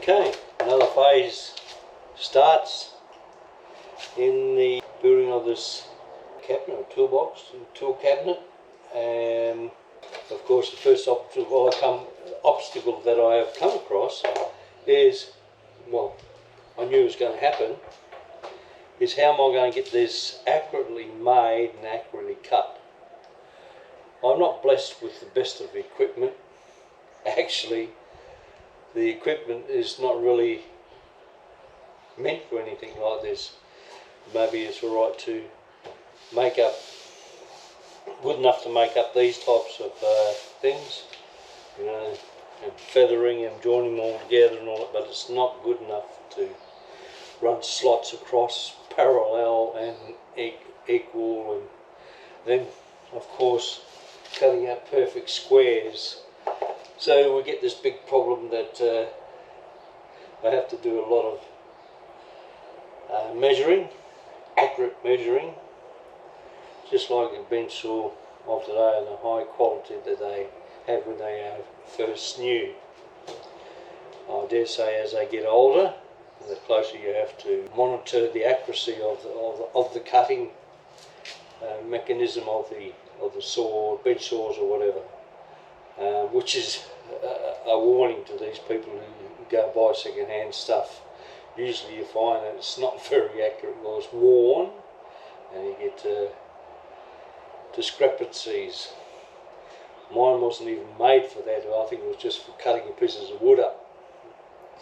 Okay, another phase starts in the building of this cabinet, or toolbox, tool cabinet, and of course the first obstacle that I have come across is, well, I knew it was going to happen, is how am I going to get this accurately made and accurately cut. I'm not blessed with the best of equipment. Actually, the equipment is not really meant for anything like this. Maybe it's alright to make up, good enough to make up these types of things, you know, and feathering and joining them all together and all that, but it's not good enough to run slots across parallel and equal, and then of course cutting out perfect squares. So we get this big problem that I have to do a lot of measuring, accurate measuring, just like a bench saw of today and the high quality that they have when they are first new. I dare say as they get older, the closer you have to monitor the accuracy of the cutting mechanism of the saw, bench saws or whatever, which is a warning to these people who go buy second-hand stuff. Usually you find that it's not very accurate, well, it's worn, and you get discrepancies. Mine wasn't even made for that. I think it was just for cutting pieces of wood up.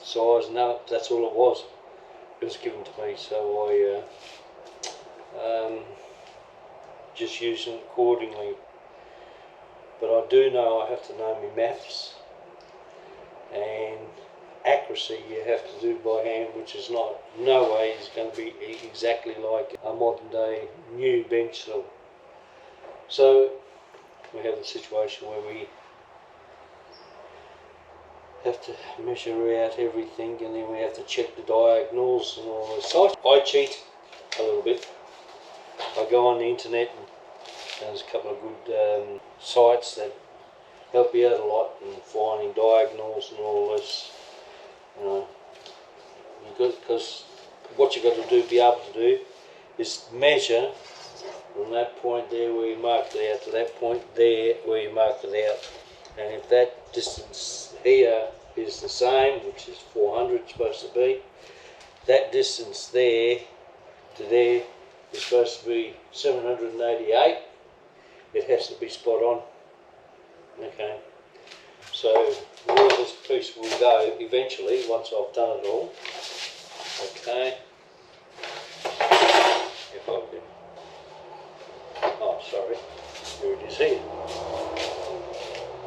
Size, no, that's all it was. It was given to me, so I just used it accordingly. But I do know I have to know my maths, and accuracy you have to do by hand, which is no way is going to be exactly like a modern day new bench saw. So we have the situation where we have to measure out everything, and then we have to check the diagonals and all this. So I cheat a little bit. I go on the internet, and there's a couple of good sites that help you out a lot in finding diagonals and all this. You know, because what you've got to do, be able to do, is measure from that point there where you marked it out to that point there where you marked it out. And if that distance here is the same, which is 400 supposed to be, that distance there to there is supposed to be 788. It has to be spot on. Okay, so where this piece will go eventually once I've done it all. Okay, if I can. Oh, sorry, here it is here.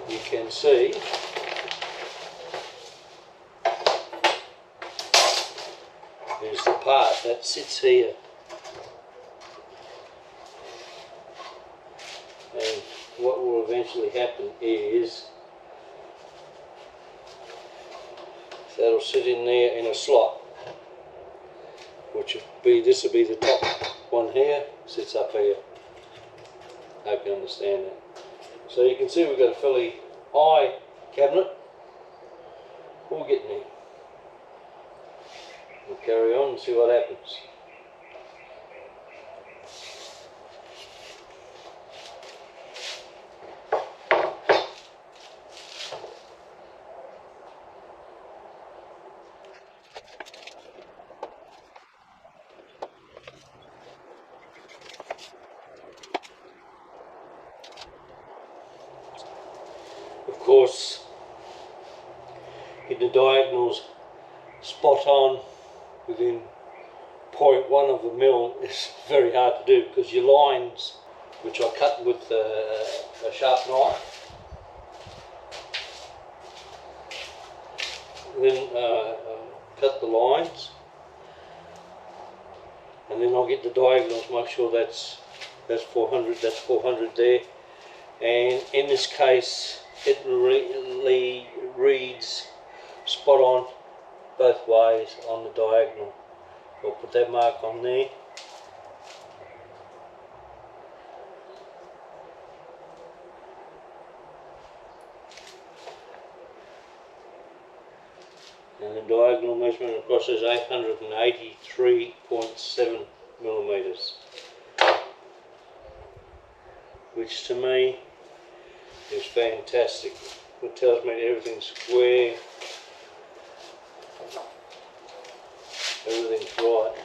You can see there's the part that sits here, and what will eventually happen is that'll sit in there in a slot, which will be, this will be the top one here, sits up here. Hope you understand that. So you can see we've got a fairly high cabinet. We'll get there. We'll carry on and see what happens. Of course, get the diagonals spot on within 0.1 of a mil is very hard to do, because your lines, which I cut with a sharp knife, then cut the lines, and then I'll get the diagonals, make sure that's 400, that's 400 there, and in this case it really reads spot on both ways on the diagonal. I'll put that mark on there. And then the diagonal measurement across is 883.7 millimetres, which to me is fantastic. It tells me everything's square, everything's right.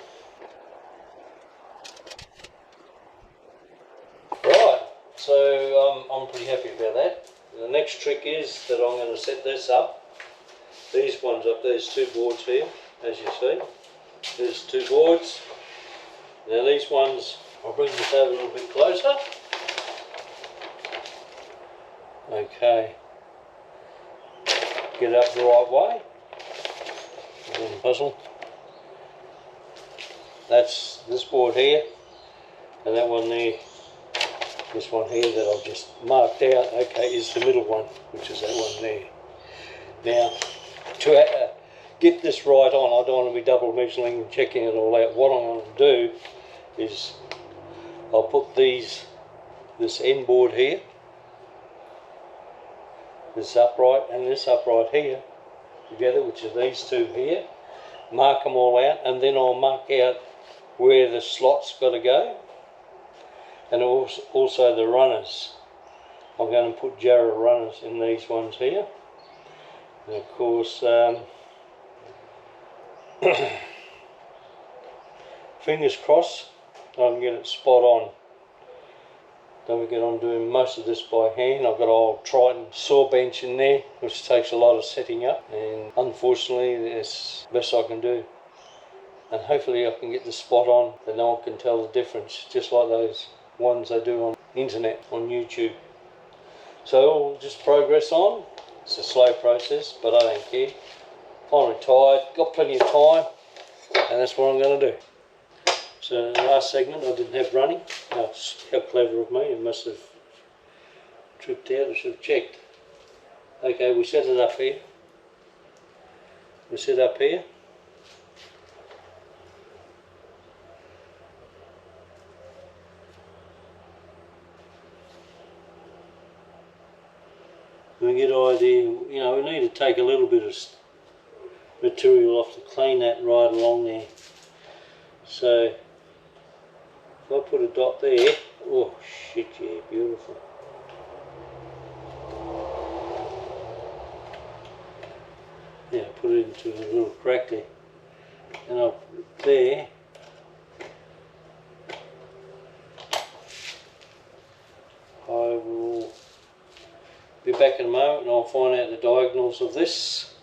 Right, so I'm pretty happy about that. The next trick is that I'm going to set this up. These ones up, there's two boards here, as you see. There's two boards. Now these ones, I'll bring this over a little bit closer. Okay. Get it up the right way. Puzzle. That's this board here, and that one there. This one here that I've just marked out, okay, is the middle one, which is that one there. Now, to get this right on, I don't want to be double measuring and checking it all out. What I'm going to do is I'll put this end board here, this upright and this upright here together, which are these two here, mark them all out, and then I'll mark out where the slot's got to go, and also the runners. I'm going to put Jarrah runners in these ones here, and of course fingers crossed I can get it spot on. Don't forget I'm doing most of this by hand. I've got an old Triton saw bench in there, which takes a lot of setting up, and unfortunately it's the best I can do. And hopefully I can get the spot on and no one can tell the difference, just like those ones they do on the internet, on YouTube. So we'll just progress on. It's a slow process, but I don't care. I'm retired, got plenty of time, and that's what I'm going to do. So the last segment I didn't have running. Oh, how clever of me, it must have tripped out, I should have checked. Okay, we set it up here. We set up here. We get an idea, you know, we need to take a little bit of material off to clean that right along there. So if I put a dot there, oh shit, yeah, beautiful. Yeah, put it into a little crack there, and I'll put it there. I will be back in a moment and I'll find out the diagonals of this,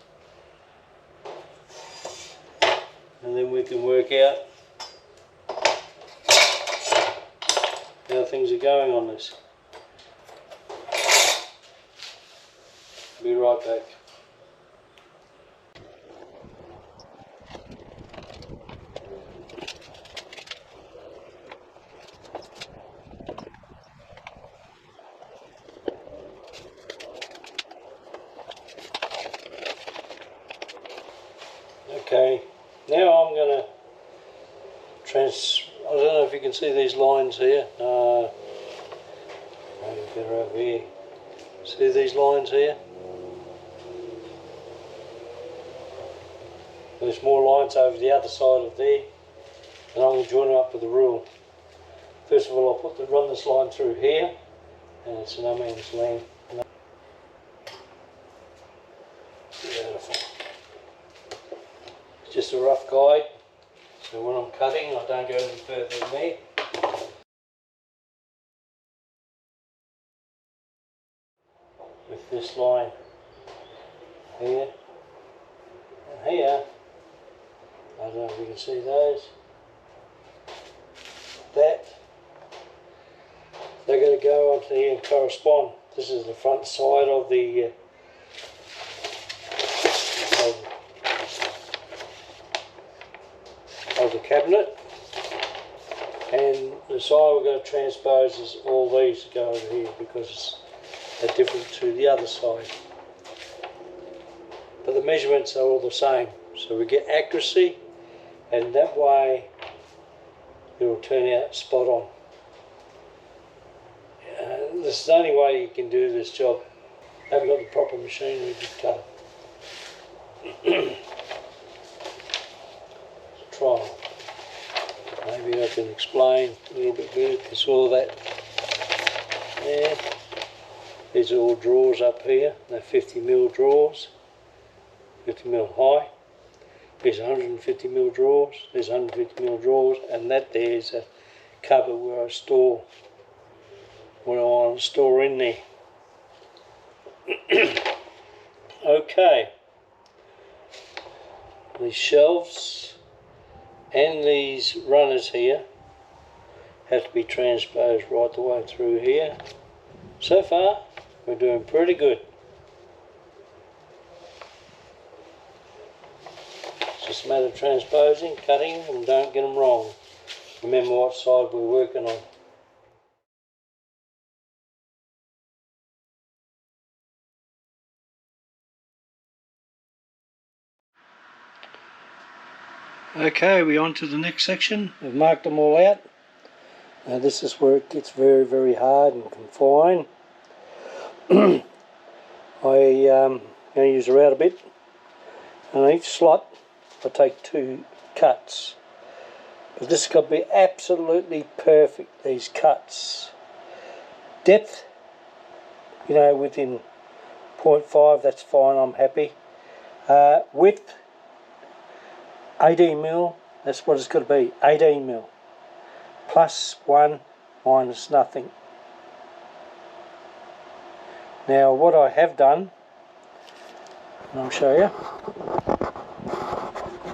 and then we can work out how things are going on this. Be right back. Okay, now I'm going to I don't know if you can see these lines here. Maybe better over here. See these lines here? There's more lines over the other side of there, and I'm going to join them up with a rule. First of all, I'll run this line through here, and it's no man's land. Beautiful. It's just a rough guide, so when I'm cutting I don't go any further than there. With this line here and here, I don't know if you can see those, that they're going to go onto here and correspond. This is the front side of the cabinet, and the side we're going to transpose is all these go over here because they're different to the other side, but the measurements are all the same, so we get accuracy, and that way it will turn out spot on. This is the only way you can do this job. Haven't got the proper machinery to cut. trial. Maybe I can explain a little bit better, because all that there, these are all drawers up here. They're 50mm drawers, 50mm high. There's 150mm drawers, there's 150mm drawers, and that there's a cupboard where I store what I want to store in there. Okay, these shelves and these runners here have to be transposed right the way through here. So far, we're doing pretty good. It's just a matter of transposing, cutting, and don't get them wrong. Remember what side we're working on. Okay, we're on to the next section. We've marked them all out. Now this is where it gets very, very hard and confined. I'm going to use a router bit, and on each slot I take 2 cuts. But this has got to be absolutely perfect, these cuts. Depth, you know, within 0.5, that's fine, I'm happy. Width, 18mm, that's what it's got to be, 18mm. +1, -nothing. Now what I have done, and I'll show you,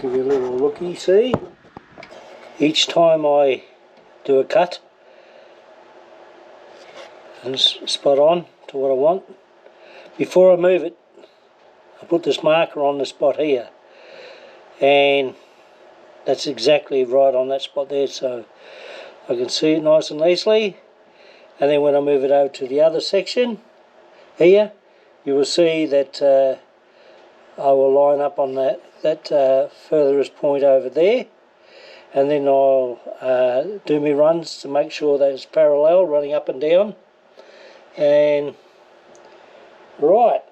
give you a little looky, see? Each time I do a cut, and it's spot on to what I want, before I move it, I put this marker on the spot here, and that's exactly right on that spot there, so I can see it nice and easily. And then when I move it over to the other section here, you will see that I will line up on that furthest point over there, and then I'll do my runs to make sure that it's parallel, running up and down. And right,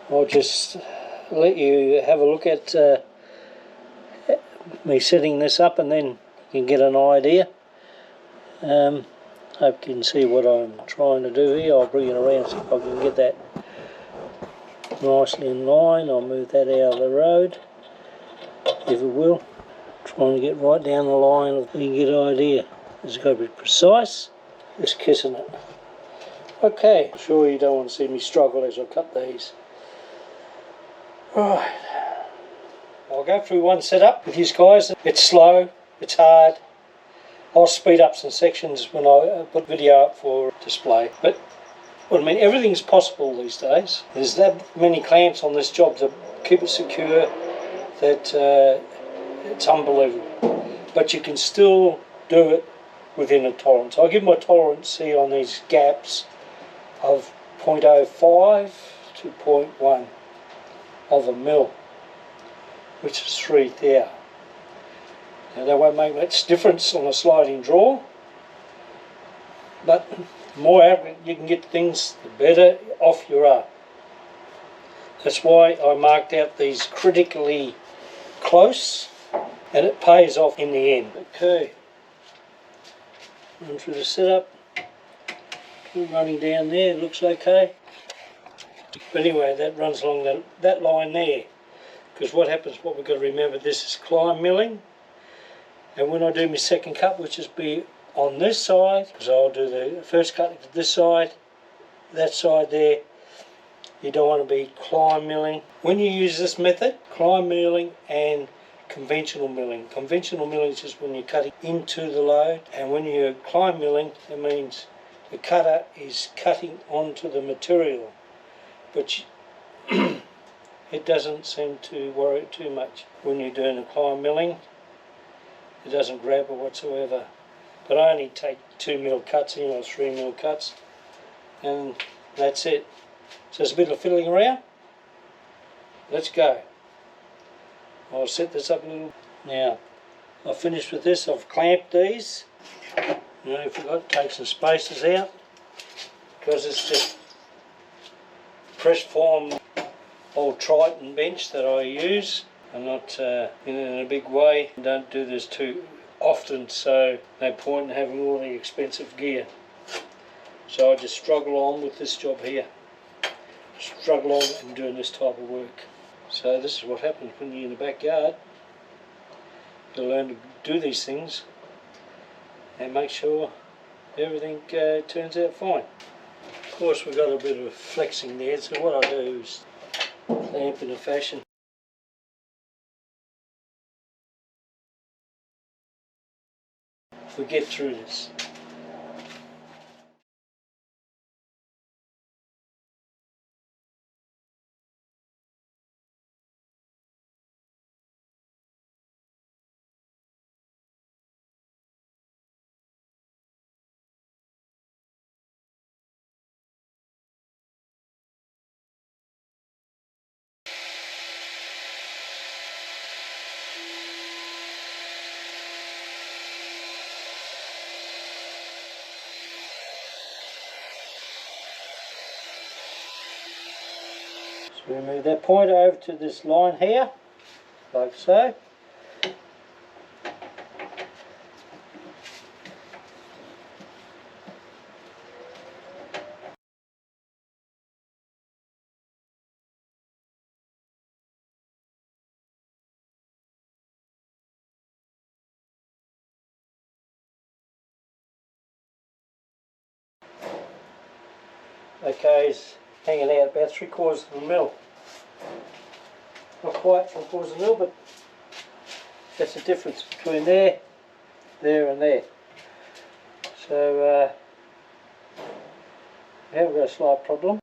I'll just let you have a look at me setting this up, and then you can get an idea. Hope you can see what I'm trying to do here. I'll bring it around, see if I can get that nicely in line. I'll move that out of the road, if it will. Trying to get right down the line, you can get an idea. It's got to be precise, just kissing it. Okay, I'm sure you don't want to see me struggle as I cut these. Right, I'll go through one setup with you guys. It's slow, it's hard. I'll speed up some sections when I put video up for display. But what I mean, everything's possible these days. There's that many clamps on this job to keep it secure that it's unbelievable. But you can still do it within a tolerance. I'll give my tolerance here on these gaps of 0.05 to 0.1 of a mil, which is 3 thou. Now that won't make much difference on a sliding draw, but the more accurate you can get things, the better off you are. That's why I marked out these critically close, and it pays off in the end. Okay, run through the setup, running down there, looks okay. But anyway, that runs along that line there, because what happens, what we've got to remember, this is climb milling, and when I do my second cut, which is be on this side, because I'll do the first cut to this side, that side there, you don't want to be climb milling. When you use this method, climb milling and conventional milling. Conventional milling is just when you're cutting into the load, and when you're climb milling, it means the cutter is cutting onto the material, but it doesn't seem to worry too much. When you're doing the climb milling, it doesn't grab it whatsoever. But I only take 2mm cuts in, or 3mm cuts, and that's it. So it's a bit of fiddling around. Let's go. I'll set this up a little. Now, I've finished with this. I've clamped these. You know, I forgot to take some spacers out, because it's just press form old Triton bench that I use. I'm not in a big way. Don't do this too often, so no point in having all the expensive gear. So I just struggle on with this job here. Struggle on and doing this type of work. So this is what happens when you're in the backyard. You learn to do these things and make sure everything turns out fine. Of course we've got a bit of flexing there, so what I do is clamp in a fashion. We get through this. So we move that pointer over to this line here, like so. Okay, it's hanging out about 3/4 of a mil. Not quite 3/4 of a mil, but that's the difference between there and there. So we haven't got a slight problem.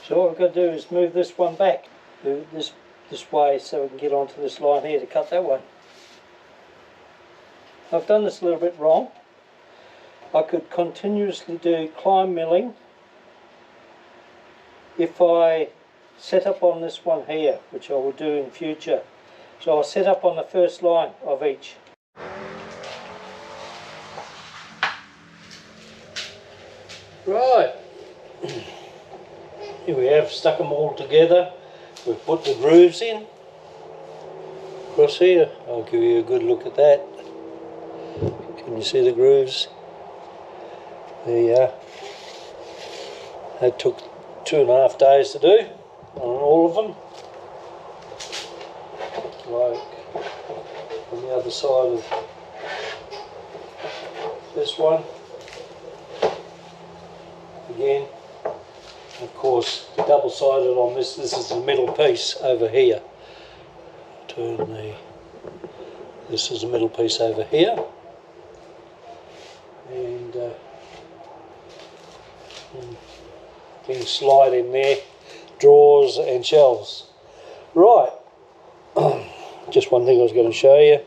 So what we've got to do is move this one back, move this way, so we can get onto this line here to cut that one. I've done this a little bit wrong. I could continuously do climb milling if I set up on this one here, which I will do in future. So I'll set up on the first line of each. Right. Here we have stuck them all together. We've put the grooves in across here. I'll give you a good look at that. Can you see the grooves? There you are. That took 2.5 days to do on all of them. Like on the other side of this one. Again. Of course, double-sided on this is the middle piece over here. This is the middle piece over here. And can slide in there, drawers and shelves. Right, just one thing I was going to show you.